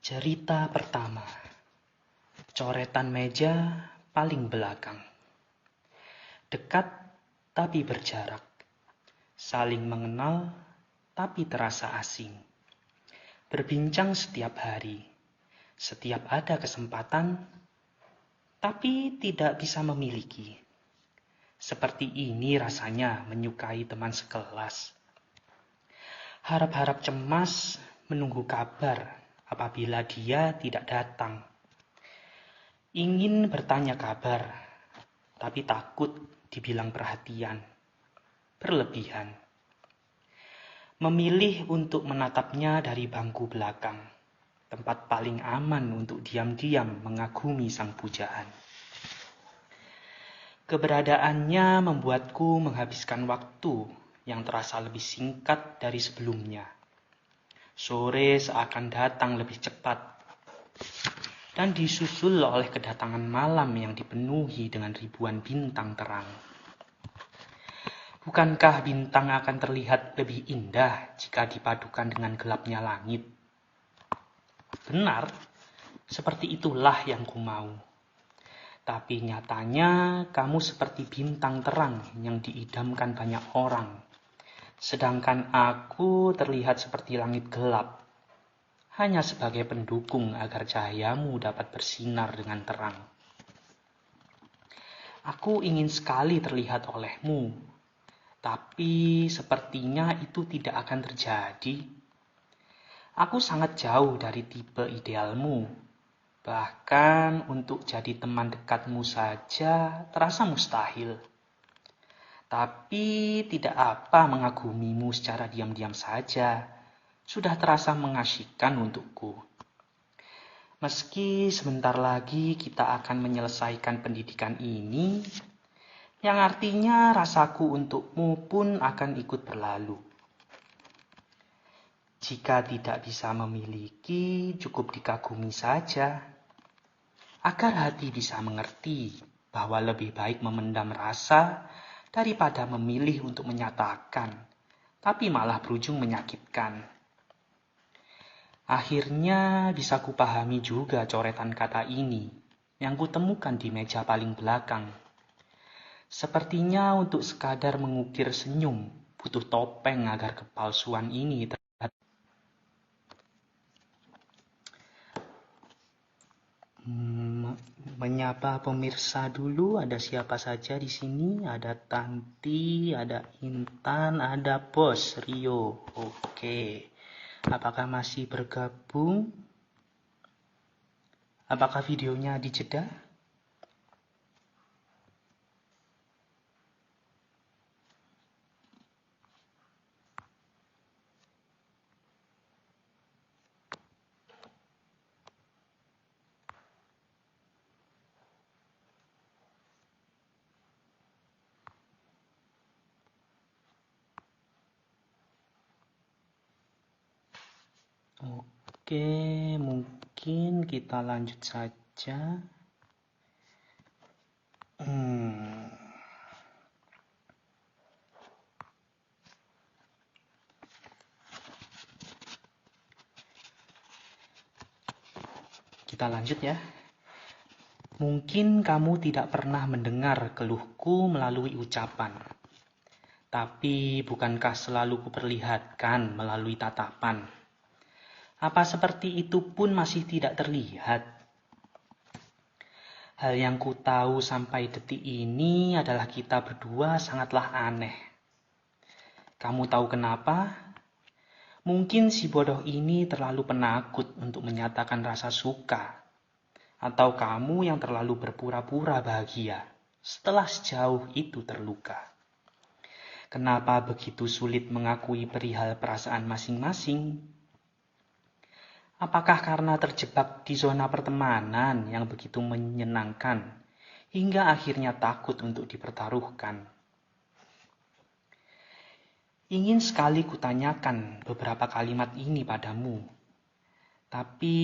Cerita pertama, coretan meja paling belakang. Dekat tapi berjarak, saling mengenal tapi terasa asing. Berbincang setiap hari, setiap ada kesempatan, tapi tidak bisa memiliki. Seperti ini rasanya menyukai teman sekelas. Harap-harap cemas menunggu kabar apabila dia tidak datang. Ingin bertanya kabar, tapi takut dibilang perhatian, berlebihan. Memilih untuk menatapnya dari bangku belakang, tempat paling aman untuk diam-diam mengagumi sang pujaan. Keberadaannya membuatku menghabiskan waktu yang terasa lebih singkat dari sebelumnya. Sore seakan datang lebih cepat dan disusul oleh kedatangan malam yang dipenuhi dengan ribuan bintang terang. Bukankah bintang akan terlihat lebih indah jika dipadukan dengan gelapnya langit? Benar, seperti itulah yang ku mau. Tapi nyatanya kamu seperti bintang terang yang diidamkan banyak orang. Sedangkan aku terlihat seperti langit gelap, hanya sebagai pendukung agar cahayamu dapat bersinar dengan terang. Aku ingin sekali terlihat olehmu, tapi sepertinya itu tidak akan terjadi. Aku sangat jauh dari tipe idealmu. Bahkan untuk jadi teman dekatmu saja terasa mustahil. Tapi tidak apa mengagumimu secara diam-diam saja. Sudah terasa mengasyikkan untukku. Meski sebentar lagi kita akan menyelesaikan pendidikan ini, yang artinya rasaku untukmu pun akan ikut berlalu. Jika tidak bisa memiliki, cukup dikagumi saja. Agar hati bisa mengerti bahwa lebih baik memendam rasa daripada memilih untuk menyatakan, tapi malah berujung menyakitkan. Akhirnya bisa kupahami juga coretan kata ini yang kutemukan di meja paling belakang. Sepertinya untuk sekadar mengukir senyum butuh topeng agar kepalsuan ini terlihat. Menyapa pemirsa dulu, ada siapa saja di sini? Ada Tanti, ada Intan, ada Bos Rio. Oke. Apakah masih bergabung? Apakah videonya dijeda? Oke, mungkin kita lanjut saja. Kita lanjut ya. Mungkin kamu tidak pernah mendengar keluhku melalui ucapan. Tapi bukankah selalu kuperlihatkan melalui tatapan? Apa seperti itu pun masih tidak terlihat? Hal yang ku tahu sampai detik ini adalah kita berdua sangatlah aneh. Kamu tahu kenapa? Mungkin si bodoh ini terlalu penakut untuk menyatakan rasa suka. Atau kamu yang terlalu berpura-pura bahagia setelah sejauh itu terluka. Kenapa begitu sulit mengakui perihal perasaan masing-masing? Apakah karena terjebak di zona pertemanan yang begitu menyenangkan hingga akhirnya takut untuk dipertaruhkan? Ingin sekali kutanyakan beberapa kalimat ini padamu, tapi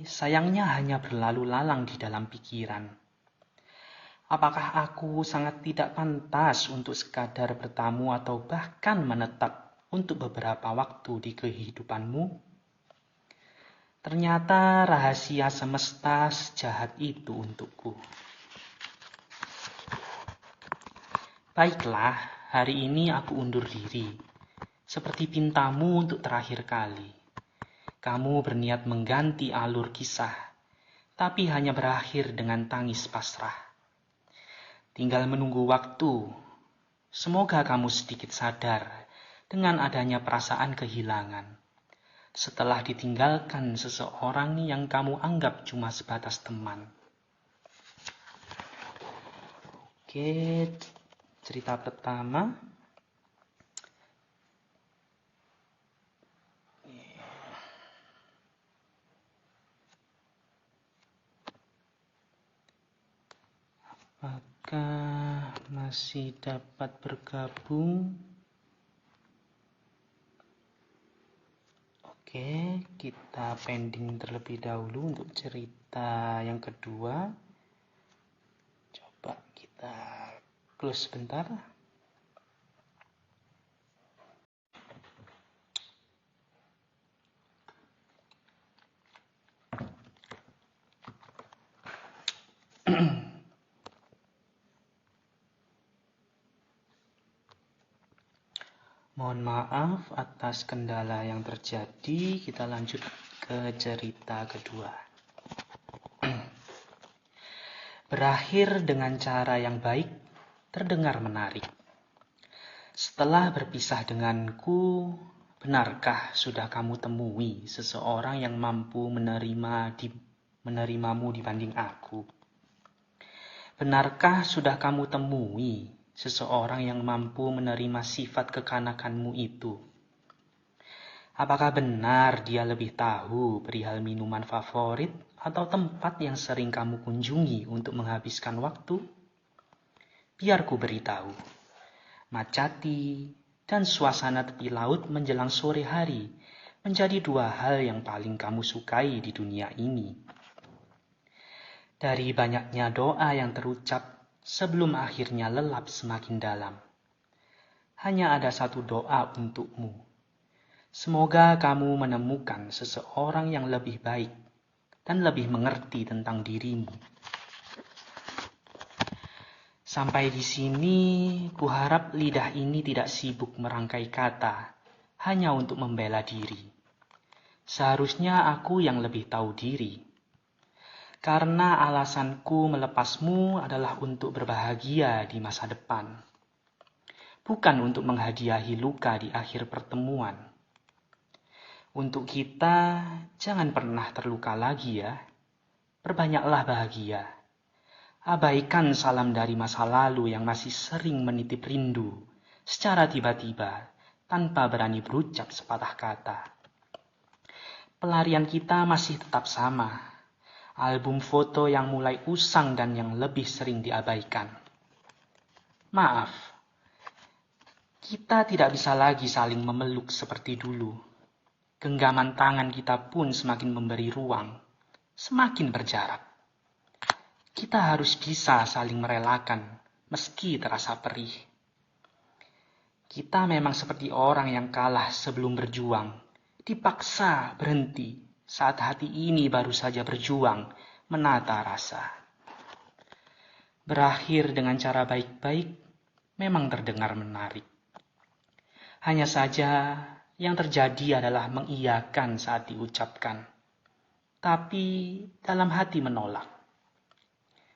sayangnya hanya berlalu lalang di dalam pikiran. Apakah aku sangat tidak pantas untuk sekadar bertamu atau bahkan menetap untuk beberapa waktu di kehidupanmu? Ternyata rahasia semesta sejahat itu untukku. Baiklah, hari ini aku undur diri. Seperti pintamu untuk terakhir kali. Kamu berniat mengganti alur kisah, tapi hanya berakhir dengan tangis pasrah. Tinggal menunggu waktu. Semoga kamu sedikit sadar dengan adanya perasaan kehilangan. Setelah ditinggalkan seseorang yang kamu anggap cuma sebatas teman. Oke, cerita pertama. Apakah masih dapat bergabung? Oke, kita pending terlebih dahulu untuk cerita yang kedua. Coba kita close sebentar. Mohon maaf atas kendala yang terjadi. Kita lanjut ke cerita kedua. Berakhir dengan cara yang baik, terdengar menarik. Setelah berpisah denganku, benarkah sudah kamu temui seseorang yang mampu menerimamu dibanding aku? Benarkah sudah kamu temui seseorang yang mampu menerima sifat kekanakanmu itu? Apakah benar dia lebih tahu perihal minuman favorit atau tempat yang sering kamu kunjungi untuk menghabiskan waktu? Biar ku beritahu. Macati dan suasana tepi laut menjelang sore hari menjadi dua hal yang paling kamu sukai di dunia ini. Dari banyaknya doa yang terucap sebelum akhirnya lelap semakin dalam, hanya ada satu doa untukmu. Semoga kamu menemukan seseorang yang lebih baik dan lebih mengerti tentang dirimu. Sampai di sini, kuharap lidah ini tidak sibuk merangkai kata hanya untuk membela diri. Seharusnya aku yang lebih tahu diri. Karena alasanku melepasmu adalah untuk berbahagia di masa depan. Bukan untuk menghadiahi luka di akhir pertemuan. Untuk kita, jangan pernah terluka lagi ya. Perbanyaklah bahagia. Abaikan salam dari masa lalu yang masih sering menitip rindu secara tiba-tiba tanpa berani berucap sepatah kata. Pelarian kita masih tetap sama. Album foto yang mulai usang dan yang lebih sering diabaikan. Maaf, kita tidak bisa lagi saling memeluk seperti dulu. Genggaman tangan kita pun semakin memberi ruang, semakin berjarak. Kita harus bisa saling merelakan, meski terasa perih. Kita memang seperti orang yang kalah sebelum berjuang, dipaksa berhenti saat hati ini baru saja berjuang menata rasa. Berakhir dengan cara baik-baik memang terdengar menarik. Hanya saja yang terjadi adalah mengiyakan saat diucapkan, tapi dalam hati menolak.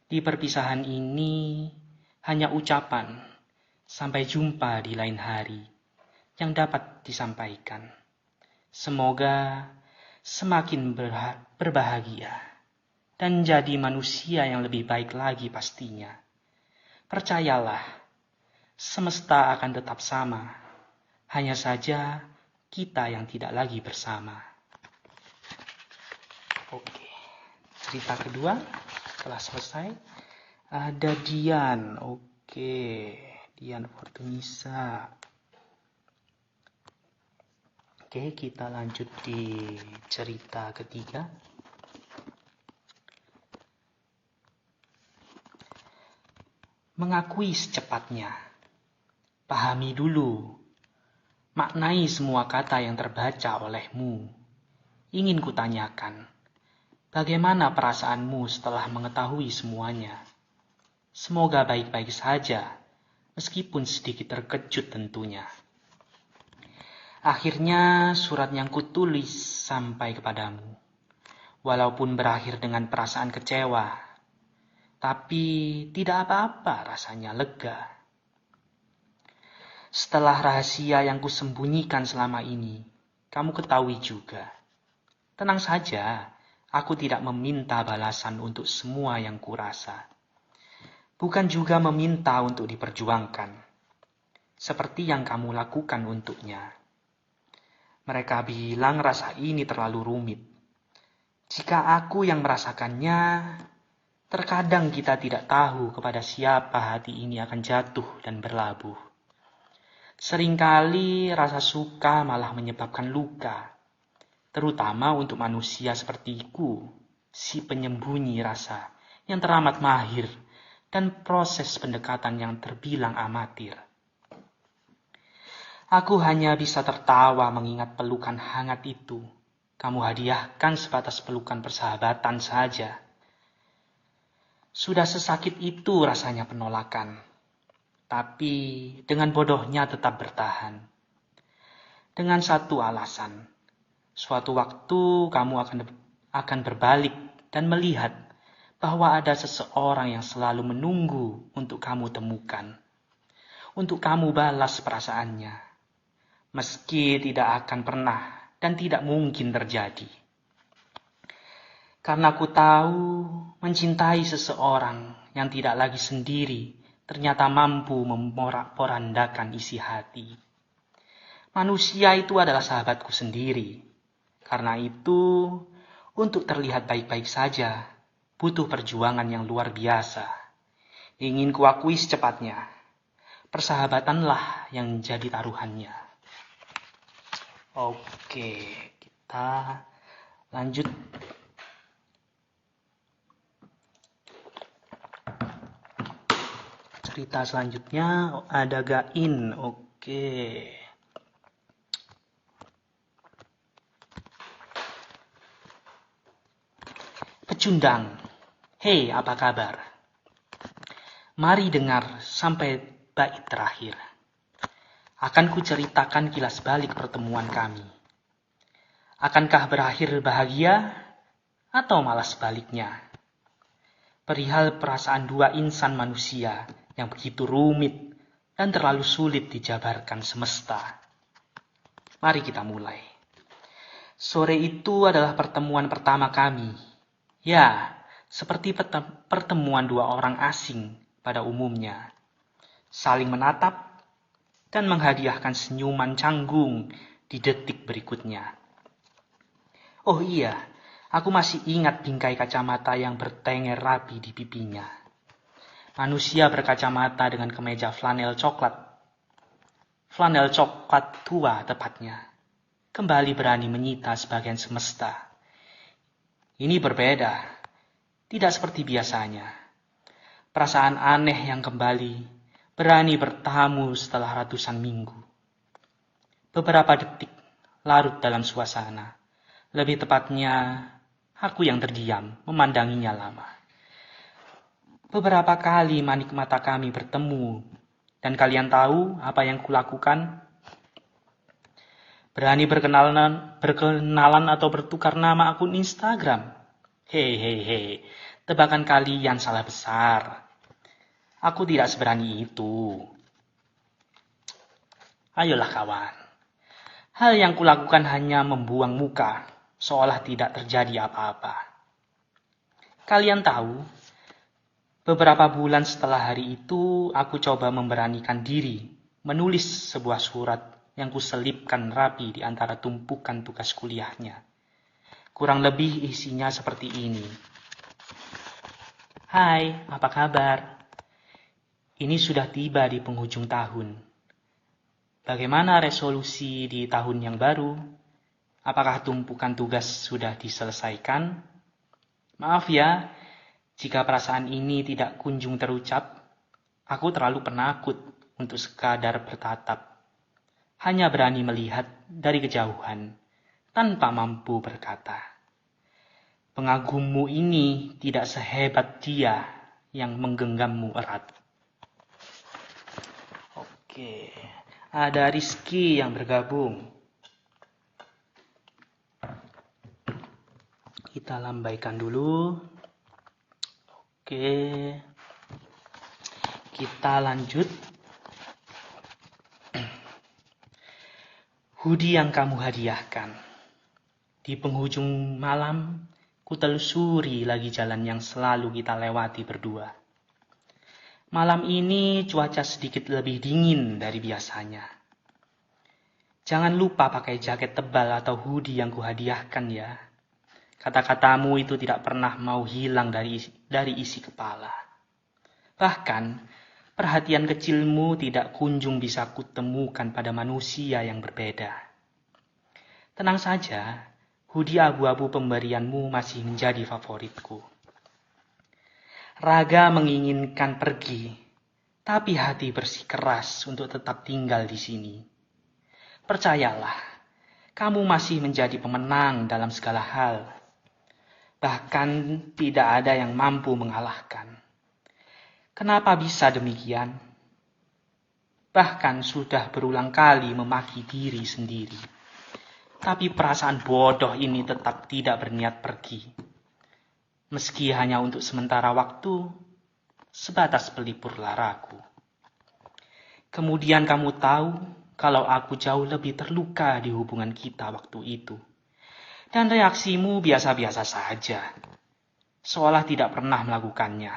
Di perpisahan ini hanya ucapan sampai jumpa di lain hari yang dapat disampaikan. Semoga semakin berbahagia dan jadi manusia yang lebih baik lagi pastinya. Percayalah, semesta akan tetap sama. Hanya saja kita yang tidak lagi bersama. Oke, cerita kedua telah selesai. Ada Dian. Oke, Dian Fortunisa. Oke, kita lanjut di cerita ketiga. Mengakui secepatnya. Pahami dulu. Maknai semua kata yang terbaca olehmu. ingin kutanyakan, bagaimana perasaanmu setelah mengetahui semuanya? Semoga baik-baik saja, meskipun sedikit terkejut tentunya. Akhirnya surat yang kutulis sampai kepadamu. Walaupun berakhir dengan perasaan kecewa, tapi tidak apa-apa, rasanya lega. Setelah rahasia yang kusembunyikan selama ini, kamu ketahui juga. Tenang saja, aku tidak meminta balasan untuk semua yang kurasa. Bukan juga meminta untuk diperjuangkan, seperti yang kamu lakukan untuknya. Mereka bilang rasa ini terlalu rumit. Jika aku yang merasakannya, terkadang kita tidak tahu kepada siapa hati ini akan jatuh dan berlabuh. Seringkali rasa suka malah menyebabkan luka, terutama untuk manusia sepertiku, si penyembunyi rasa yang teramat mahir dan proses pendekatan yang terbilang amatir. Aku hanya bisa tertawa mengingat pelukan hangat itu. Kamu hadiahkan sebatas pelukan persahabatan saja. Sudah sesakit itu rasanya penolakan. Tapi dengan bodohnya tetap bertahan. Dengan satu alasan. Suatu waktu kamu akan berbalik dan melihat bahwa ada seseorang yang selalu menunggu untuk kamu temukan. Untuk kamu balas perasaannya. Meski tidak akan pernah dan tidak mungkin terjadi. Karena aku tahu mencintai seseorang yang tidak lagi sendiri ternyata mampu memporak-porandakan isi hati. Manusia itu adalah sahabatku sendiri. Karena itu, untuk terlihat baik-baik saja, butuh perjuangan yang luar biasa. Ingin kuakui secepatnya, persahabatanlah yang jadi taruhannya. Oke, kita lanjut. Cerita selanjutnya ada Gain. Oke. Pecundang. Hei, apa kabar? Mari dengar sampai bait terakhir. Akan kuceritakan kilas balik pertemuan kami. Akankah berakhir bahagia atau malah sebaliknya? Perihal perasaan dua insan manusia yang begitu rumit dan terlalu sulit dijabarkan semesta. Mari kita mulai. Sore itu adalah pertemuan pertama kami. Ya, seperti pertemuan dua orang asing pada umumnya. Saling menatap dan menghadiahkan senyuman canggung di detik berikutnya. Oh iya, aku masih ingat bingkai kacamata yang bertenger rapi di pipinya. Manusia berkacamata dengan kemeja flanel coklat. Flanel coklat tua tepatnya. Kembali berani menyita sebagian semesta. Ini berbeda. Tidak seperti biasanya. Perasaan aneh yang kembali berani bertamu setelah ratusan minggu. Beberapa detik larut dalam suasana. Lebih tepatnya, aku yang terdiam memandanginya lama. Beberapa kali manik mata kami bertemu, dan kalian tahu apa yang kulakukan? Berani berkenalan atau bertukar nama akun Instagram. Hei, tebakan kalian salah besar. Aku tidak seberani itu. Ayolah kawan. Hal yang kulakukan hanya membuang muka, seolah tidak terjadi apa-apa. Kalian tahu, beberapa bulan setelah hari itu, aku coba memberanikan diri menulis sebuah surat yang kuselipkan rapi di antara tumpukan tugas kuliahnya. Kurang lebih isinya seperti ini. Hai, apa kabar? Ini sudah tiba di penghujung tahun. Bagaimana resolusi di tahun yang baru? Apakah tumpukan tugas sudah diselesaikan? Maaf ya, jika perasaan ini tidak kunjung terucap. Aku terlalu penakut untuk sekadar bertatap. Hanya berani melihat dari kejauhan, tanpa mampu berkata. Pengagummu ini tidak sehebat dia yang menggenggammu erat. Oke, ada Rizky yang bergabung. Kita lambaikan dulu. Oke, kita lanjut. Hoodie yang kamu hadiahkan. Di penghujung malam, ku telusuri lagi jalan yang selalu kita lewati berdua. Malam ini cuaca sedikit lebih dingin dari biasanya. Jangan lupa pakai jaket tebal atau hoodie yang kuhadiahkan ya. Kata-katamu itu tidak pernah mau hilang dari isi kepala. Bahkan, perhatian kecilmu tidak kunjung bisa kutemukan pada manusia yang berbeda. Tenang saja, hoodie abu-abu pemberianmu masih menjadi favoritku. Raga menginginkan pergi, tapi hati bersikeras untuk tetap tinggal di sini. Percayalah, kamu masih menjadi pemenang dalam segala hal. Bahkan tidak ada yang mampu mengalahkan. Kenapa bisa demikian? Bahkan sudah berulang kali memaki diri sendiri. Tapi perasaan bodoh ini tetap tidak berniat pergi. Meski hanya untuk sementara waktu, sebatas pelipur laraku. Kemudian kamu tahu kalau aku jauh lebih terluka di hubungan kita waktu itu. Dan reaksimu biasa-biasa saja, seolah tidak pernah melakukannya.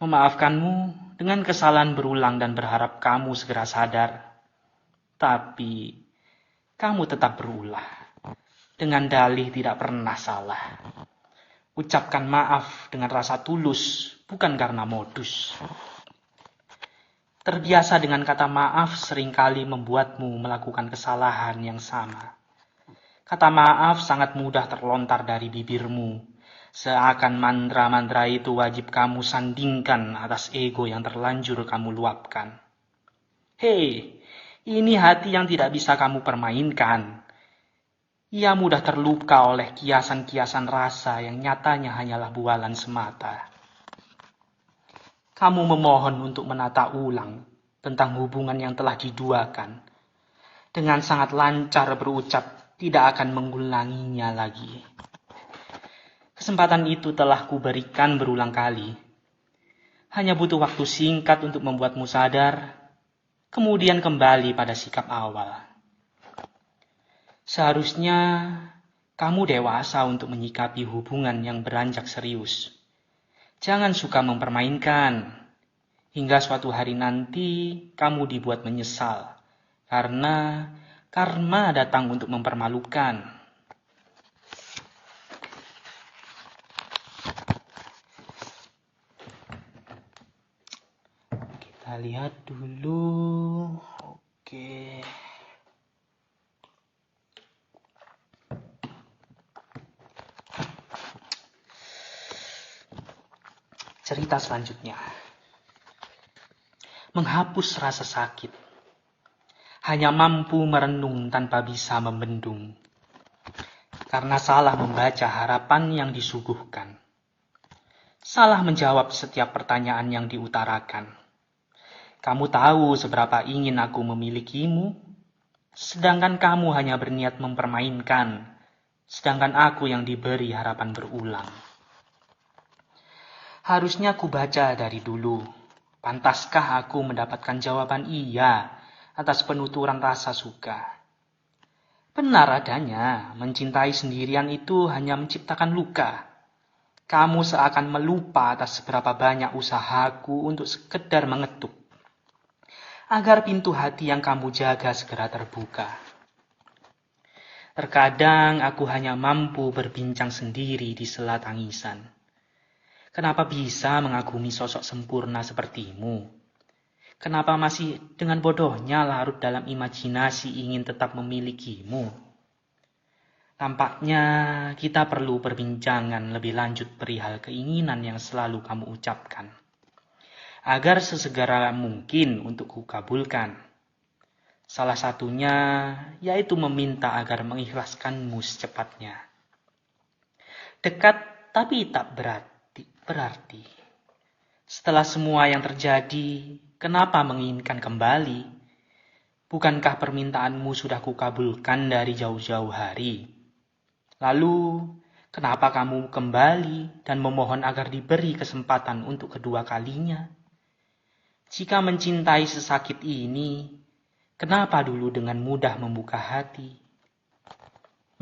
Memaafkanmu dengan kesalahan berulang dan berharap kamu segera sadar. Tapi kamu tetap berulah, dengan dalih tidak pernah salah. Ucapkan maaf dengan rasa tulus, bukan karena modus. Terbiasa dengan kata maaf seringkali membuatmu melakukan kesalahan yang sama. Kata maaf sangat mudah terlontar dari bibirmu, seakan mantra-mantra itu wajib kamu sandingkan atas ego yang terlanjur kamu luapkan. Hei, ini hati yang tidak bisa kamu permainkan. Ia mudah terluka oleh kiasan-kiasan rasa yang nyatanya hanyalah bualan semata. Kamu memohon untuk menata ulang tentang hubungan yang telah diduakan. Dengan sangat lancar berucap tidak akan mengulanginya lagi. Kesempatan itu telah kuberikan berulang kali. Hanya butuh waktu singkat untuk membuatmu sadar, kemudian kembali pada sikap awal. Seharusnya kamu dewasa untuk menyikapi hubungan yang beranjak serius. Jangan suka mempermainkan, hingga suatu hari nanti kamu dibuat menyesal, karena karma datang untuk mempermalukan. Kita lihat dulu. Oke. Cerita selanjutnya. Menghapus rasa sakit. Hanya mampu merenung tanpa bisa membendung. Karena salah membaca harapan yang disuguhkan. Salah menjawab setiap pertanyaan yang diutarakan. Kamu tahu seberapa ingin aku memilikimu, sedangkan kamu hanya berniat mempermainkan, sedangkan aku yang diberi harapan berulang. Harusnya ku baca dari dulu. Pantaskah aku mendapatkan jawaban iya atas penuturan rasa suka? Benar adanya, mencintai sendirian itu hanya menciptakan luka. Kamu seakan melupa atas seberapa banyak usahaku untuk sekedar mengetuk, agar pintu hati yang kamu jaga segera terbuka. Terkadang aku hanya mampu berbincang sendiri di sela tangisan. Kenapa bisa mengagumi sosok sempurna sepertimu? Kenapa masih dengan bodohnya larut dalam imajinasi ingin tetap memilikimu? Tampaknya kita perlu perbincangan lebih lanjut perihal keinginan yang selalu kamu ucapkan, agar sesegera mungkin untuk kukabulkan. Salah satunya yaitu meminta agar mengikhlaskanmu secepatnya. Dekat tapi tak berarti. Setelah semua yang terjadi, kenapa menginginkan kembali? Bukankah permintaanmu sudah kukabulkan dari jauh-jauh hari? Lalu, kenapa kamu kembali dan memohon agar diberi kesempatan untuk kedua kalinya? Jika mencintai sesakit ini, kenapa dulu dengan mudah membuka hati?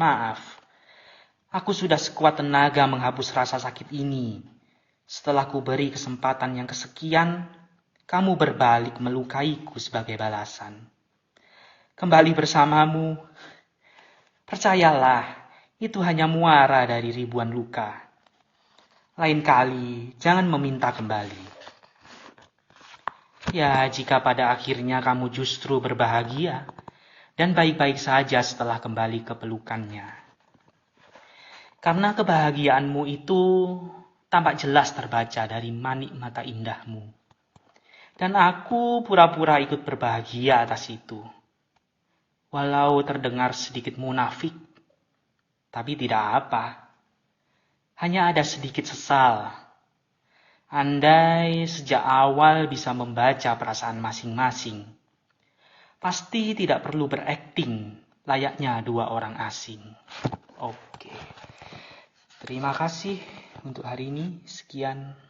Maaf, aku sudah sekuat tenaga menghapus rasa sakit ini. Setelah ku beri kesempatan yang kesekian, kamu berbalik melukaiku sebagai balasan. Kembali bersamamu, percayalah, itu hanya muara dari ribuan luka. Lain kali, jangan meminta kembali. Ya, jika pada akhirnya kamu justru berbahagia dan baik-baik saja setelah kembali ke pelukannya. Karena kebahagiaanmu itu tampak jelas terbaca dari manik mata indahmu. Dan aku pura-pura ikut berbahagia atas itu. Walau terdengar sedikit munafik, tapi tidak apa. Hanya ada sedikit sesal. Andai sejak awal bisa membaca perasaan masing-masing, pasti tidak perlu berakting layaknya dua orang asing. Oke, terima kasih untuk hari ini. Sekian.